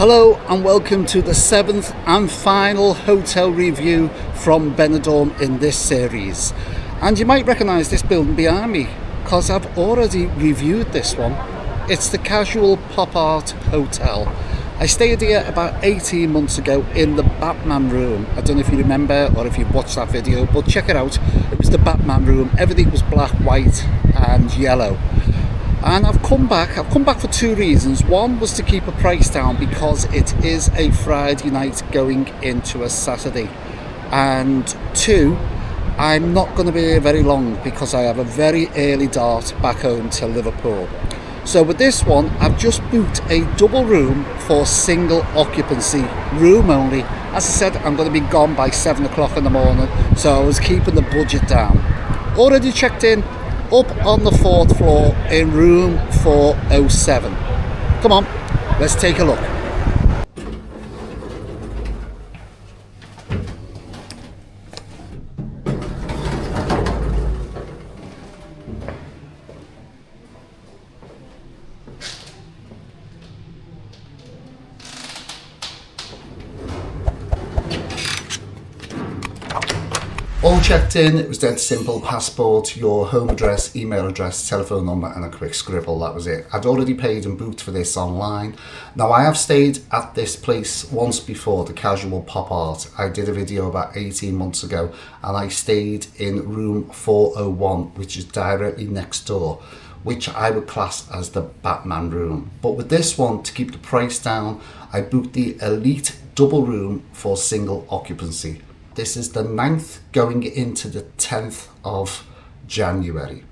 Hello and welcome to the seventh and final hotel review from Benidorm in this series. And you might recognise this building behind me because I've already reviewed this one. It's the Casual Pop Art Hotel. I stayed here about 18 months ago in the Batman room. I don't know if you remember or if you've watched that video, but check it out. It was the Batman room. Everything was black, white and yellow. And I've come back for two reasons. One was to keep a price down because it is a Friday night going into a Saturday. And two, I'm not going to be here very long because I have a very early dart back home to Liverpool. So with this one, I've just booked a double room for single occupancy, room only. As I said, I'm going to be gone by 7 o'clock in the morning, so I was keeping the budget down. Already checked in, up on the 4th floor in room 407. Come on, let's take a look. All checked in, it was dead simple: passport, your home address, email address, telephone number and a quick scribble, that was it. I'd already paid and booked for this online. Now I have stayed at this place once before, the Casual Pop Art. I did a video about 18 months ago and I stayed in room 401, which is directly next door, which I would class as the Batman room. But with this one, to keep the price down, I booked the Elite double room for single occupancy. This is the 9th going into the 10th of January.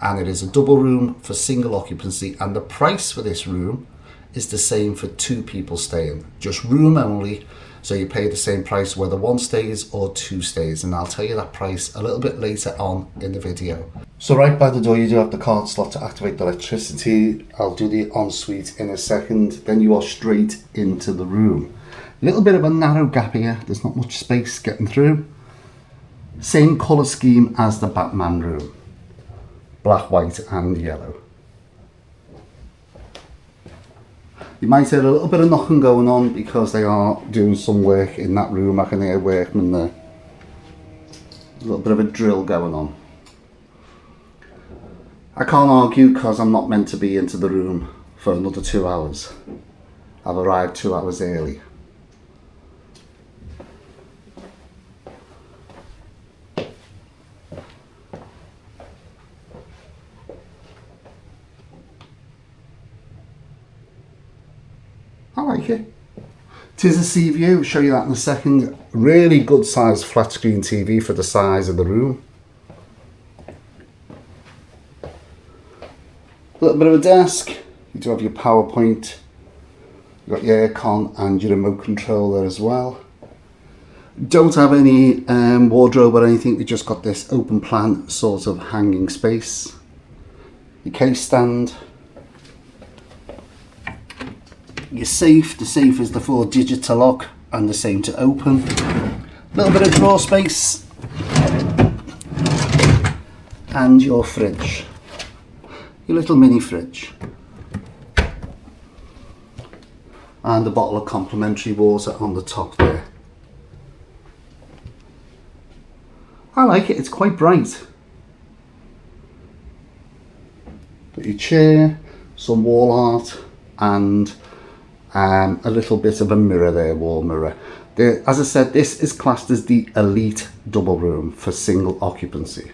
And it is a double room for single occupancy. And the price for this room is the same for two people staying. Just room only. So you pay the same price whether one stays or two stays. And I'll tell you that price a little bit later on in the video. So right by the door you do have the card slot to activate the electricity. I'll do the ensuite in a second. Then you are straight into the room. Little bit of a narrow gap here, there's not much space getting through. Same colour scheme as the Batman room. Black, white and yellow. You might hear a little bit of knocking going on because they are doing some work in that room. I can hear workmen there. A little bit of a drill going on. I can't argue because I'm not meant to be into the room for another 2 hours. I've arrived 2 hours early. I like it. Tis a sea view, I'll show you that in a second. Really good sized flat screen TV for the size of the room. A little bit of a desk. You do have your PowerPoint. You've got your aircon and your remote control there as well. Don't have any wardrobe or anything, we just got this open plan sort of hanging space. Your case stand. Your safe, the safe is the 4-digit to lock and the same to open. A little bit of drawer space. And your fridge. Your little mini fridge. And a bottle of complimentary water on the top there. I like it, it's quite bright. Got your chair, some wall art and a little bit of a mirror there, wall mirror. As I said, this is classed as the Elite double room for single occupancy.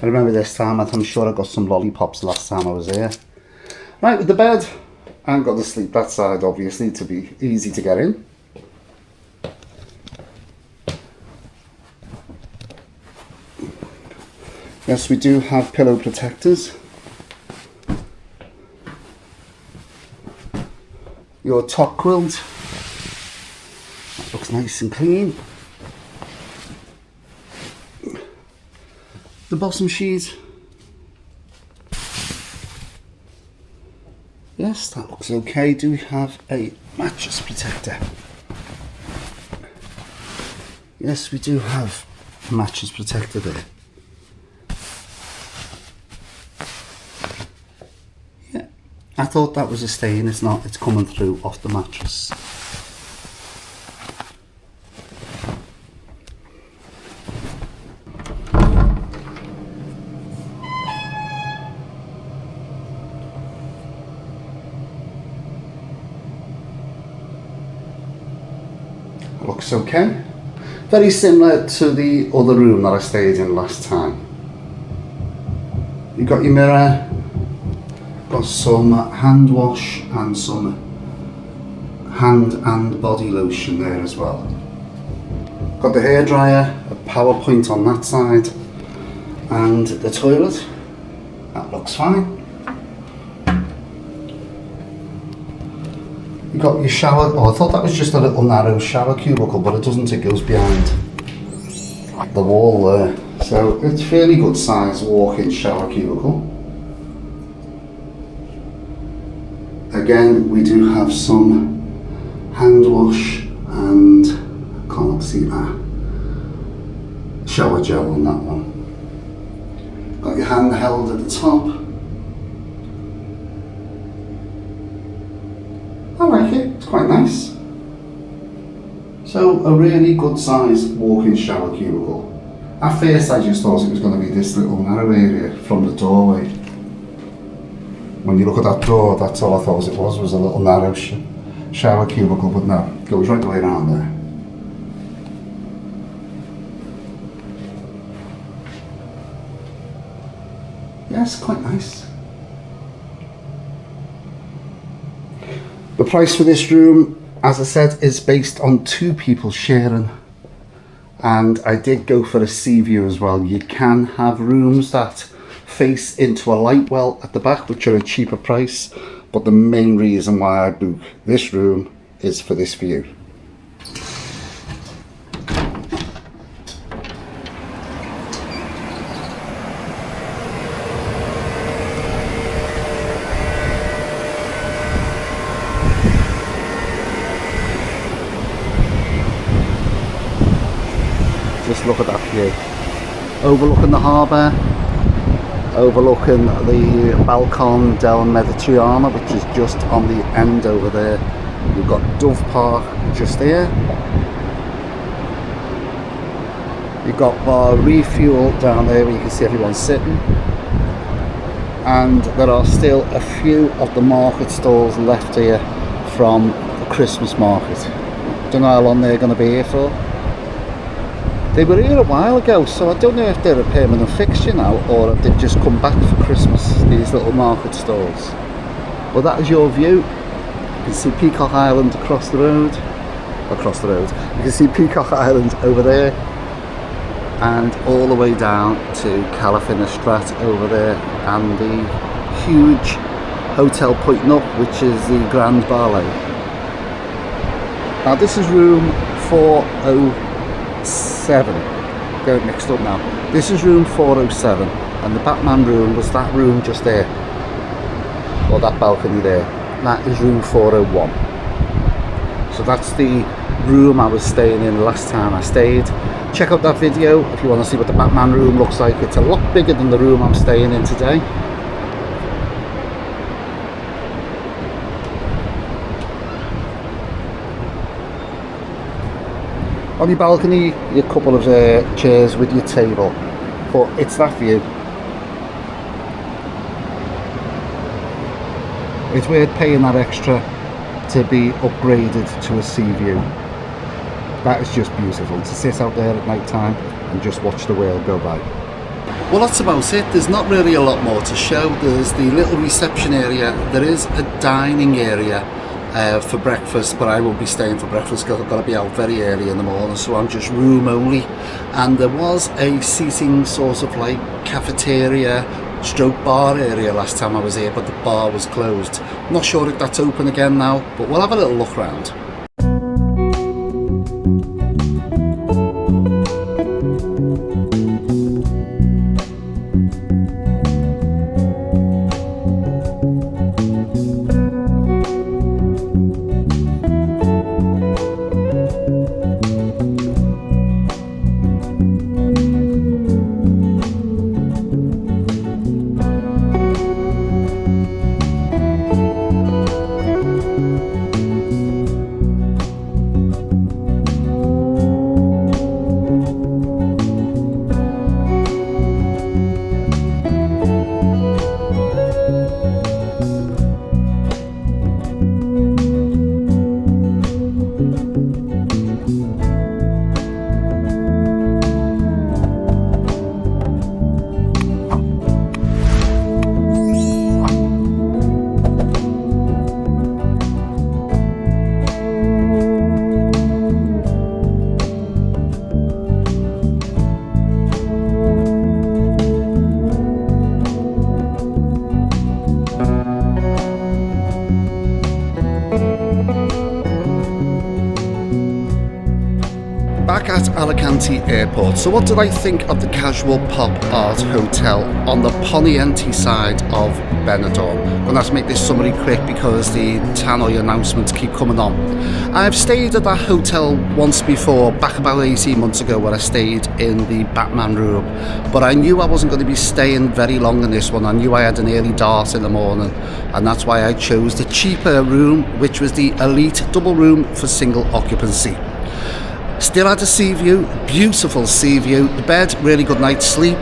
I remember this time, I'm sure I got some lollipops last time I was here. Right, with the bed, I haven't got to sleep that side obviously to be easy to get in. Yes, we do have pillow protectors. Your top quilt, that looks nice and clean. The bottom sheet, yes, that looks okay. Do we have a mattress protector? Yes, we do have a mattress protector there. I thought that was a stain, it's not, it's coming through off the mattress. Looks okay. Very similar to the other room that I stayed in last time. You've got your mirror, got some hand wash and some hand and body lotion there as well. Got the hairdryer, a power point on that side, and the toilet. That looks fine. You've got your shower. Oh, I thought that was just a little narrow shower cubicle, but it doesn't, it goes behind the wall there. So it's fairly good size walk-in shower cubicle. Again, we do have some hand wash and I can't see that shower gel on that one. Got your hand held at the top. I like it, it's quite nice. So a really good sized walk-in shower cubicle. At first I just thought it was going to be this little narrow area from the doorway. When you look at that door, that's all I thought it was a little narrow shower cubicle, but no, it goes right the way around there. Yes, quite nice. The price for this room, as I said, is based on 2 people sharing. And I did go for a sea view as well. You can have rooms that face into a light well at the back, which are a cheaper price. But the main reason why I booked this room is for this view. Just look at that view. Overlooking the harbour, overlooking the Balcon del Mediterraneo, which is just on the end over there. You've got Dove Park just here. You've got Bar Refuel down there where you can see everyone sitting. And there are still a few of the market stalls left here from the Christmas market. Don't know how long they're going to be here for. They were here a while ago, so I don't know if they're a permanent fixture now or if they've just come back for Christmas, these little market stalls. But that is your view. You can see Peacock Island across the road. You can see Peacock Island over there and all the way down to Calafina over there and the huge hotel pointing up, which is the Grand Ballet. Now this is room 407. Get it mixed up now. This is room 407 and the Batman room was that room just there, or that balcony there. That is room 401. So that's the room I was staying in last time I stayed. Check out that video if you want to see what the Batman room looks like. It's a lot bigger than the room I'm staying in today. On your balcony, your couple of chairs with your table, but it's that view. It's worth paying that extra to be upgraded to a sea view. That is just beautiful, to sit out there at night time and just watch the world go by. Well, that's about it. There's not really a lot more to show. There's the little reception area. There is a dining area for breakfast, but I won't be staying for breakfast because I've got to be out very early in the morning, so I'm just room only. And there was a seating sort of like cafeteria stroke bar area last time I was here, but the bar was closed. Not sure if that's open again now, but we'll have a little look around. at Alicante Airport. So what did I think of the casual pop art hotel on the Poniente side of Benidorm? I'm going to have to make this summary quick because the tannoy announcements keep coming on. I've stayed at that hotel once before, back about 18 months ago, where I stayed in the Batman room, but I knew I wasn't going to be staying very long in this one. I knew I had an early dart in the morning, and that's why I chose the cheaper room, which was the Elite double room for single occupancy. Still had a sea view, beautiful sea view, the bed, really good night's sleep,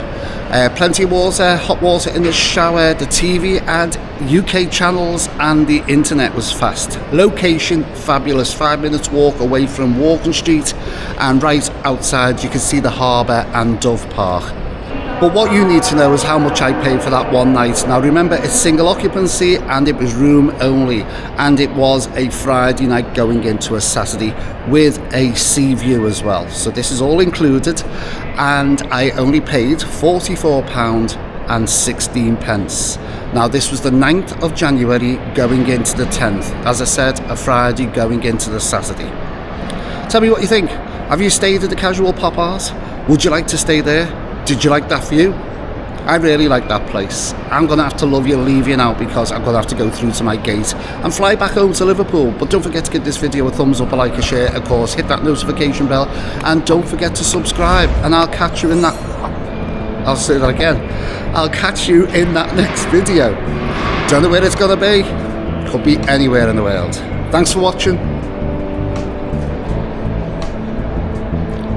plenty of water, hot water in the shower, the TV had UK channels, and the internet was fast. Location, fabulous, 5 minutes walk away from Walking Street, and right outside you can see the harbour and Dove Park. But what you need to know is how much I paid for that one night. Now remember, it's single occupancy and it was room only, and it was a Friday night going into a Saturday with a sea view as well. So this is all included, and I only paid £44.16. Now this was the 9th of January going into the 10th. As I said, a Friday going into the Saturday. Tell me what you think. Have you stayed at the Casual Pop Art? Would you like to stay there? Did you like that view? I really like that place. I'm going to have to leave you now because I'm going to have to go through to my gate and fly back home to Liverpool. But don't forget to give this video a thumbs up, a like, a share, of course, hit that notification bell, and don't forget to subscribe, and I'll catch you in that... I'll say that again. I'll catch you in that next video. Don't know where it's going to be. Could be anywhere in the world. Thanks for watching,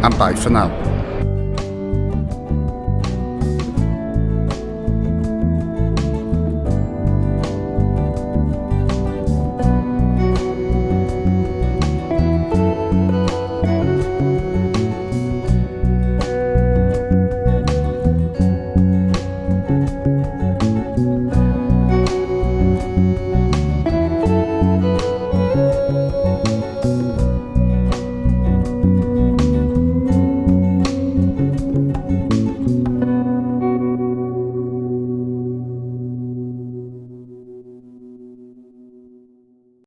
and bye for now.